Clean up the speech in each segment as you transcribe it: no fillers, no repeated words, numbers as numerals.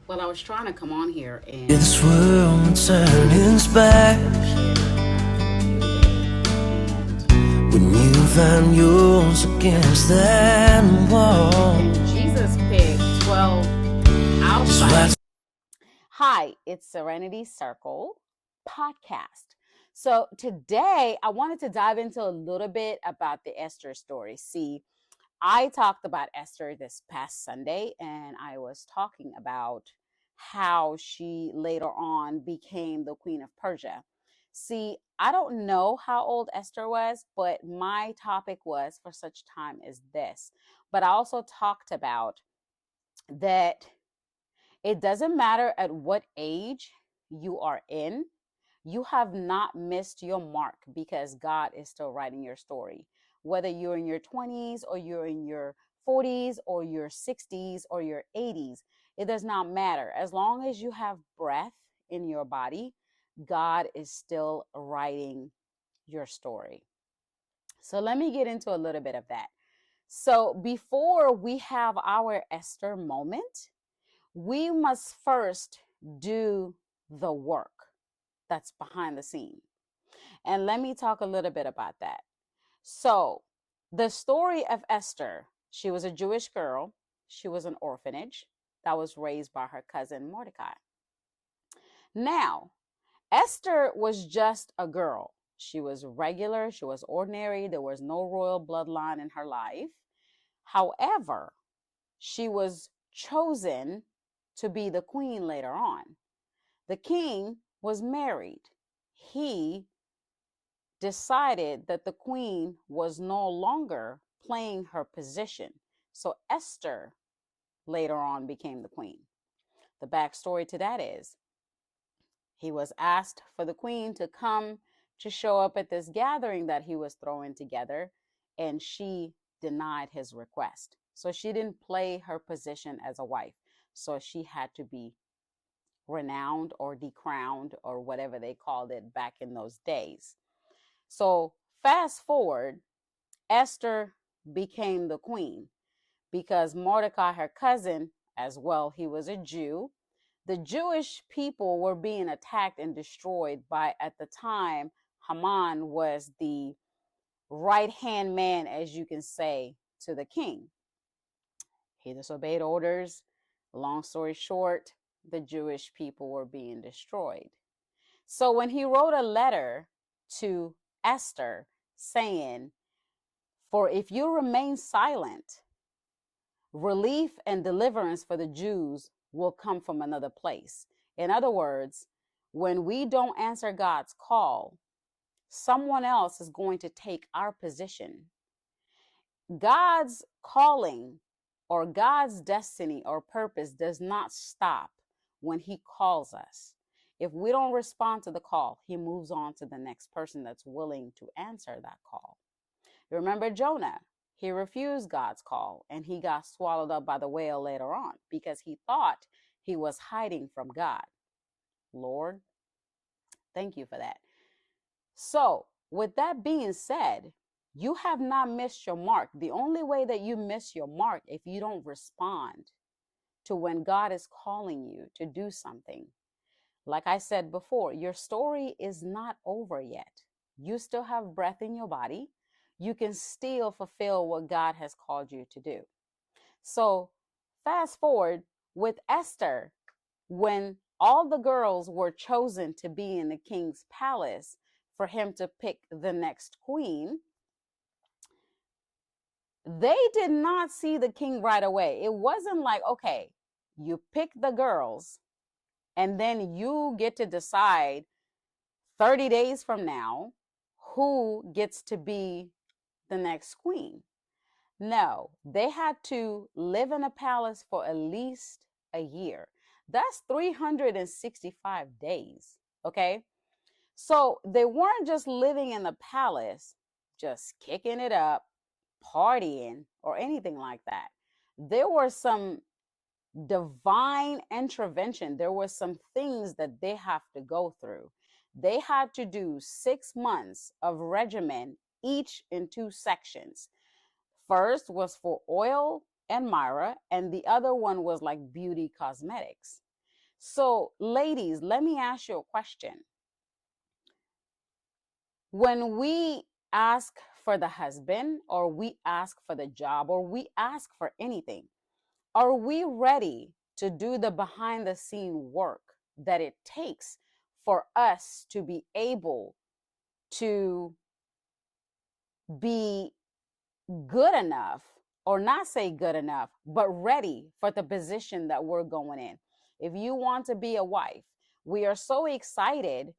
Well, I was trying to come on here This and world turning its back and when you find yours against that wall. and Jesus picked 12 It's right. outsiders. Hi, it's Serenity Circle podcast. So today I wanted to dive into a little bit about the Esther story. See, I talked about Esther this past Sunday, and I was talking about how she later on became the Queen of Persia. See, I don't know how old Esther was, but my topic was for such time as this. But I also talked about that it doesn't matter at what age you are in, you have not missed your mark because God is still writing your story. Whether you're in your 20s or you're in your 40s or your 60s or your 80s, it does not matter. As long as you have breath in your body, God is still writing your story. So let me get into a little bit of that. So before we have our Esther moment, we must first do the work that's behind the scene. And let me talk a little bit about that. So, the story of Esther, she was a Jewish girl. She was an orphanage that was raised by her cousin Mordecai. Now, Esther was just a girl. She was regular, she was ordinary, there was no royal bloodline in her life. However, she was chosen to be the queen later on. The king was married. He decided that the queen was no longer playing her position. So Esther later on became the queen. The backstory to that is he was asked for the queen to come to show up at this gathering that he was throwing together, and she denied his request. So she didn't play her position as a wife. So she had to be renowned or decrowned or whatever they called it back in those days. So fast forward, Esther became the queen because Mordecai, her cousin, as well, he was a Jew. The Jewish people were being attacked and destroyed by, at the time, Haman was the right hand man, as you can say, to the king. He disobeyed orders. Long story short, the Jewish people were being destroyed. So when he wrote a letter to Esther saying, "For if you remain silent, relief and deliverance for the Jews will come from another place." In other words, when we don't answer God's call, someone else is going to take our position. God's calling or God's destiny or purpose does not stop when He calls us. If we don't respond to the call, He moves on to the next person that's willing to answer that call. Remember Jonah? He refused God's call and he got swallowed up by the whale later on because he thought he was hiding from God. Lord, thank you for that. So, with that being said, you have not missed your mark. The only way that you miss your mark if you don't respond to when God is calling you to do something. Like I said before, your story is not over yet. You still have breath in your body. You can still fulfill what God has called you to do. So, fast forward with Esther, when all the girls were chosen to be in the king's palace for him to pick the next queen, they did not see the king right away. It wasn't like, okay, you pick the girls and then you get to decide 30 days from now who gets to be the next queen. No, they had to live in a palace for at least a year. That's 365 days. Okay. So they weren't just living in the palace, just kicking it up, partying, or anything like that. There were some divine intervention. There were some things that they have to go through. They had to do 6 months of regimen, each in two sections. First was for oil and Myra, and the other one was like beauty cosmetics. So, ladies, let me ask you a question. When we ask for the husband, or we ask for the job, or we ask for anything, are we ready to do the behind the scene work that it takes for us to be able to be good enough, or not say good enough, but ready for the position that we're going in? If you want to be a wife, we are so excited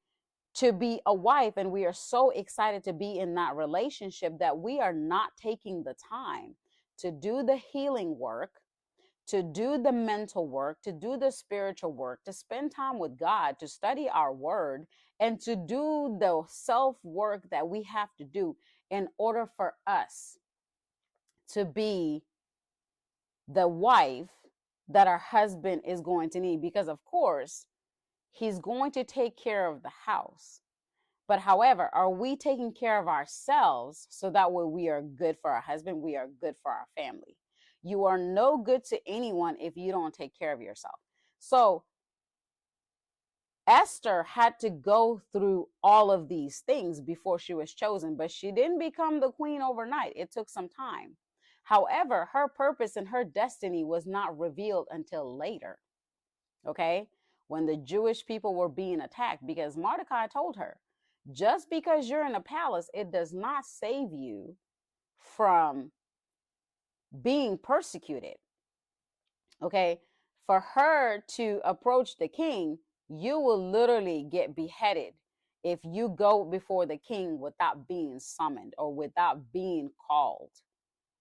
to be a wife, and we are so excited to be in that relationship that we are not taking the time to do the healing work, to do the mental work, to do the spiritual work, to spend time with God, to study our word, and to do the self work that we have to do in order for us to be the wife that our husband is going to need. Because, of course, he's going to take care of the house. But however, are we taking care of ourselves so that way we are good for our husband, we are good for our family? You are no good to anyone if you don't take care of yourself. So Esther had to go through all of these things before she was chosen, but she didn't become the queen overnight. It took some time. However, her purpose and her destiny was not revealed until later, okay? When the Jewish people were being attacked, because Mordecai told her, just because you're in a palace, it does not save you from being persecuted, okay? For her to approach the king, you will literally get beheaded if you go before the king without being summoned or without being called.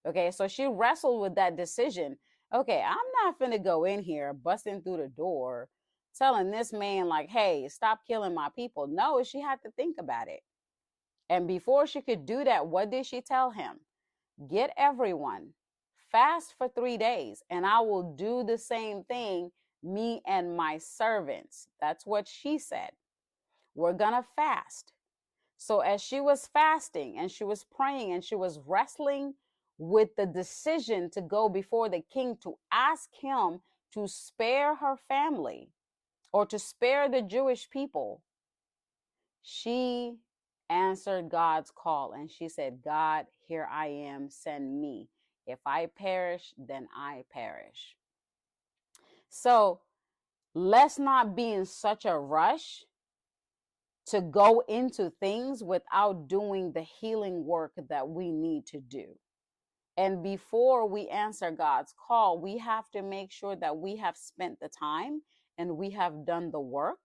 Okay, so she wrestled with that decision. Okay, I'm not finna go in here busting through the door telling this man, like, hey, stop killing my people. No, she had to think about it. And before she could do that, what did she tell him? Get everyone, fast for 3 days, and I will do the same thing, me and my servants. That's what she said. We're gonna fast. So as she was fasting and she was praying and she was wrestling with the decision to go before the king to ask him to spare her family or to spare the Jewish people, she answered God's call and she said, God, here I am, send me. If I perish, then I perish. So let's not be in such a rush to go into things without doing the healing work that we need to do. And before we answer God's call, we have to make sure that we have spent the time and we have done the work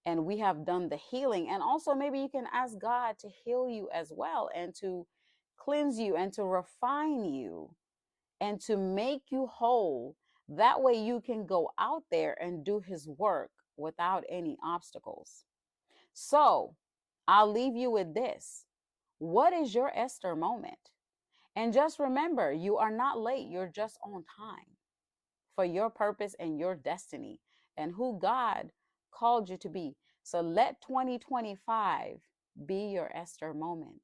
and we have done the healing. And also, maybe you can ask God to heal you as well and to cleanse you and to refine you and to make you whole. That way, you can go out there and do His work without any obstacles. So, I'll leave you with this. What is your Esther moment? And just remember, you are not late, you're just on time for your purpose and your destiny and who God called you to be. So let 2025 be your Esther moment.